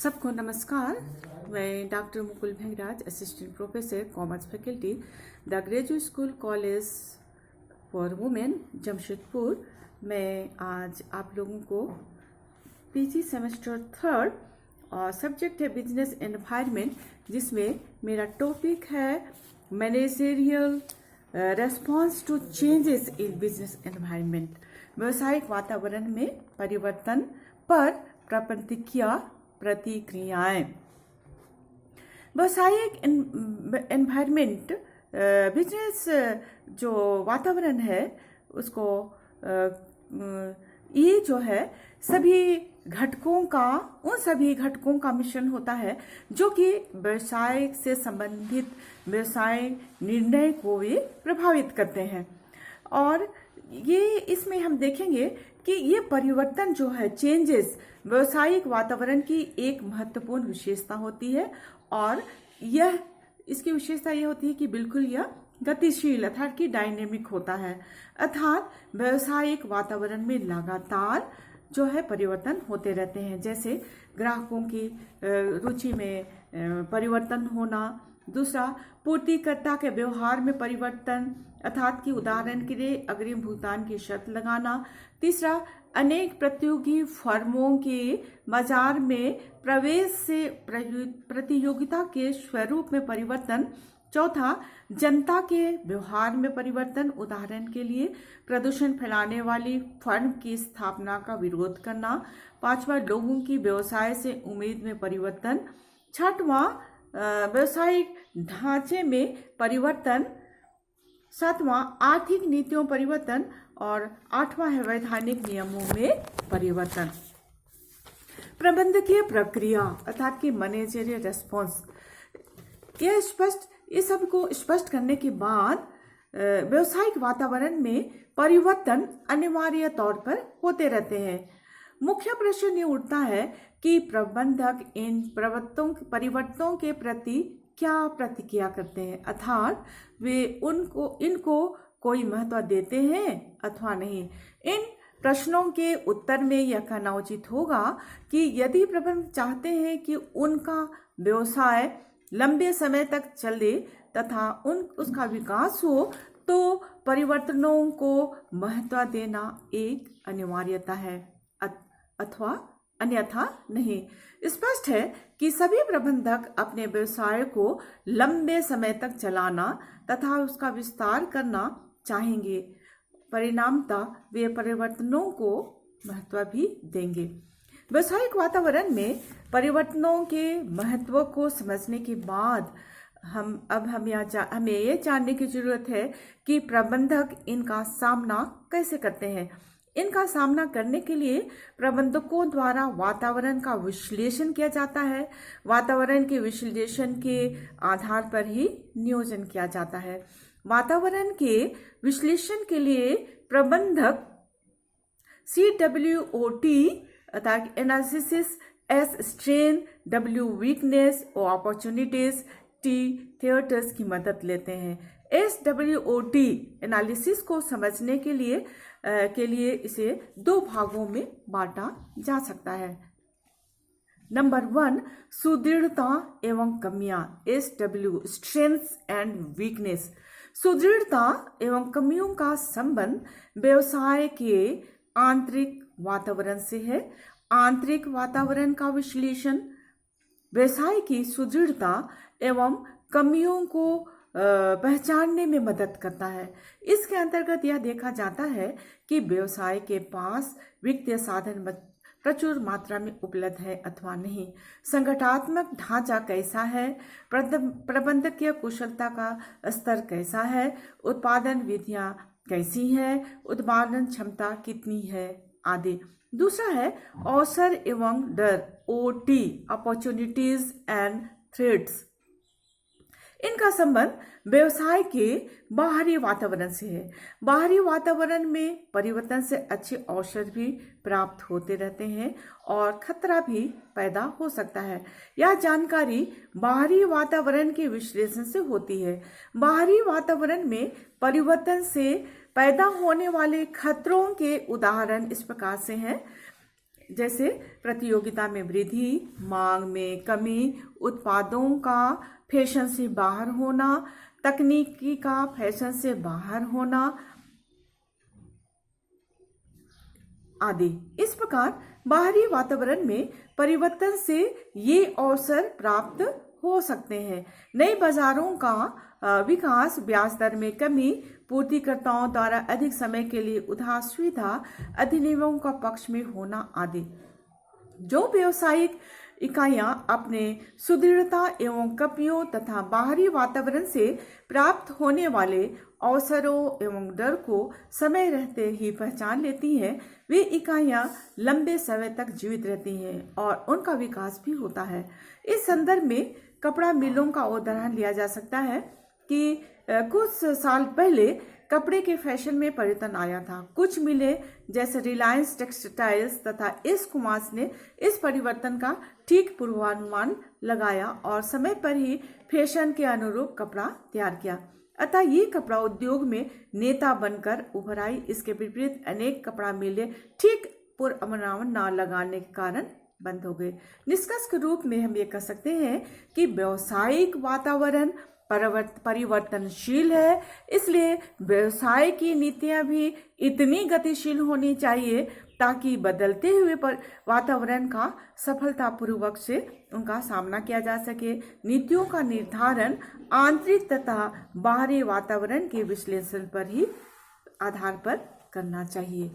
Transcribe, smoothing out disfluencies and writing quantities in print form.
सबको नमस्कार। मैं doctor Mukul Bhengraj, assistant professor commerce faculty, the graduate school college for women, Jamshedpur. मैं आज आप लोगों को पीजी सेमेस्टर थर्ड और सब्जेक्ट है बिजनेस एनवायरनमेंट, जिसमें मेरा टॉपिक है managerial response to changes in business environment, व्यवसायिक वातावरण में परिवर्तन पर प्रबंधकीय प्रतिक्रियाएं। व्यवसायिक एनवायरनमेंट बिजनेस जो वातावरण है उसको ये जो है उन सभी घटकों का मिश्रण होता है जो कि व्यवसाय से संबंधित व्यवसाय निर्णय को ये प्रभावित करते हैं। और ये इसमें हम देखेंगे कि ये परिवर्तन जो है चेंजेस व्यवसायिक वातावरण की एक महत्वपूर्ण विशेषता होती है, और इसकी विशेषता यह होती है कि बिल्कुल यह गतिशील अर्थात कि डायनेमिक होता है, अर्थात व्यवसायिक वातावरण में लगातार जो है परिवर्तन होते रहते हैं। जैसे ग्राहकों की रुचि में परिवर्तन होना, दूसरा पूर्तिकर्ता के व्यवहार में परिवर्तन अर्थात कि उदाहरण के लिए अग्रिम भुगतान की शर्त लगाना, तीसरा अनेक प्रतियोगी फर्मों के बाजार में प्रवेश से प्रतियोगिता के स्वरूप में परिवर्तन, चौथा जनता के व्यवहार में परिवर्तन, उदाहरण के लिए प्रदूषण फैलाने वाली फर्म की स्थापना का विरोध करना, पांचवा लोगों की व्यवसाय से उम्मीद में परिवर्तन, छठवां व्यवसायिक ढांचे में परिवर्तन, सातवां आर्थिक नीतियों परिवर्तन, और आठवां है वैधानिक नियमों में परिवर्तन। प्रबंधकीय प्रक्रिया अर्थात कि मैनेजरियल रेस्पॉन्स, ये सब को स्पष्ट करने के बाद व्यवसायिक वातावरण में परिवर्तन अनिवार्य तौर पर होते रहते हैं। मुख्य प्रश्न ये उठता है कि प्रबंधक इन परिवर्तनों के प्रति क्या प्रतिक्रिया करते हैं, अर्थात वे इनको कोई महत्व देते हैं अथवा नहीं। इन प्रश्नों के उत्तर में यह कहना उचित होगा कि यदि प्रबंधक चाहते हैं कि उनका व्यवसाय लंबे समय तक चले तथा उसका विकास हो, तो परिवर्तनों को महत्व देना एक अनिवार्यता है अथवा अन्यथा नहीं। स्पष्ट है कि सभी प्रबंधक अपने व्यवसाय को लंबे समय तक चलाना तथा उसका विस्तार करना चाहेंगे, परिणामतः वे परिवर्तनों को महत्व भी देंगे। व्यवसायिक वातावरण में परिवर्तनों के महत्व को समझने के बाद हमें ये जानने की जरूरत है कि प्रबंधक इनका सामना कैसे करते हैं। इनका सामना करने के लिए प्रबंधकों द्वारा वातावरण का विश्लेषण किया जाता है। वातावरण के विश्लेषण के आधार पर ही नियोजन किया जाता है। वातावरण के विश्लेषण के लिए प्रबंधक CWOT अर्थात analysis, S strain, W weakness और अपॉर्चुनिटीज, T थ्रेट्स की मदद लेते हैं। SWOT एनालिसिस को समझने के लिए इसे दो भागों में बांटा जा सकता है। नंबर 1, सुदृढ़ता एवं कमियां, SW स्ट्रेंथ्स एंड वीकनेस। सुदृढ़ता एवं कमियों का संबंध व्यवसाय के आंतरिक वातावरण से है। आंतरिक वातावरण का विश्लेषण व्यवसाय की सुदृढ़ता एवं कमियों को पहचानने में मदद करता है। इसके अंतर्गत यह देखा जाता है कि व्यवसाय के पास वित्तीय साधन प्रचुर मात्रा में उपलब्ध है अथवा नहीं, संगठनात्मक ढांचा कैसा है, प्रबंधकीय कुशलता का स्तर कैसा है, उत्पादन विधियां कैसी है, उत्पादन क्षमता कितनी है आदि। दूसरा है अवसर एवं डर, OT अपॉर्चुनिटीज एंड थ्रेट्स। इनका संबंध व्यवसाय के बाहरी वातावरण से है। बाहरी वातावरण में परिवर्तन से अच्छे अवसर भी प्राप्त होते रहते हैं और खतरा भी पैदा हो सकता है। यह जानकारी बाहरी वातावरण के विश्लेषण से होती है। बाहरी वातावरण में परिवर्तन से पैदा होने वाले खतरों के उदाहरण इस प्रकार से हैं। जैसे प्रतियोगिता में वृद्धि, मांग में कमी, उत्पादों का फैशन से बाहर होना, तकनीकी का फैशन से बाहर होना आदि। इस प्रकार बाहरी वातावरण में परिवर्तन से ये अवसर प्राप्त हो सकते हैं। नए बाजारों का विकास, ब्याज दर में कमी, पूर्तिकर्ताओं द्वारा अधिक समय के लिए उधार सुविधा, अधिनियमों का पक्ष में होना आदि। जो व्यावसायिक इकाइयां अपने सुदृढ़ता एवं कमियों तथा बाहरी वातावरण से प्राप्त होने वाले अवसरों एवं डर को समय रहते ही पहचान लेती हैं, वे इकाइयां लंबे समय तक जीवित रहती हैं और उनका विकास भी होता है। इस संदर्भ में कपड़ा मिलों का उदाहरण लिया जा सकता है कि कुछ साल पहले कपड़े के फैशन में परिवर्तन आया था। कुछ मिलें जैसे रिलायंस टेक्सटाइल्स तथा एस कुमार्स ने इस परिवर्तन का ठीक पूर्वानुमान लगाया और समय पर ही फैशन के अनुरूप कपड़ा तैयार किया। अतः ये कपड़ा उद्योग में नेता बनकर उभर आई। इसके विपरीत अनेक कपड़ा मिलें ठीक पूर्वानुमान न लगाने के कारण बंद हो गए। निष्कर्ष के रूप में हम ये कह सकते हैं कि व्यावसायिक वातावरण परिवर्तनशील है, इसलिए व्यवसाय की नीतियां भी इतनी गतिशील होनी चाहिए ताकि बदलते हुए वातावरण का सफलतापूर्वक से उनका सामना किया जा सके। नीतियों का निर्धारण आंतरिक तथा बाहरी वातावरण के विश्लेषण पर ही आधार पर करना चाहिए।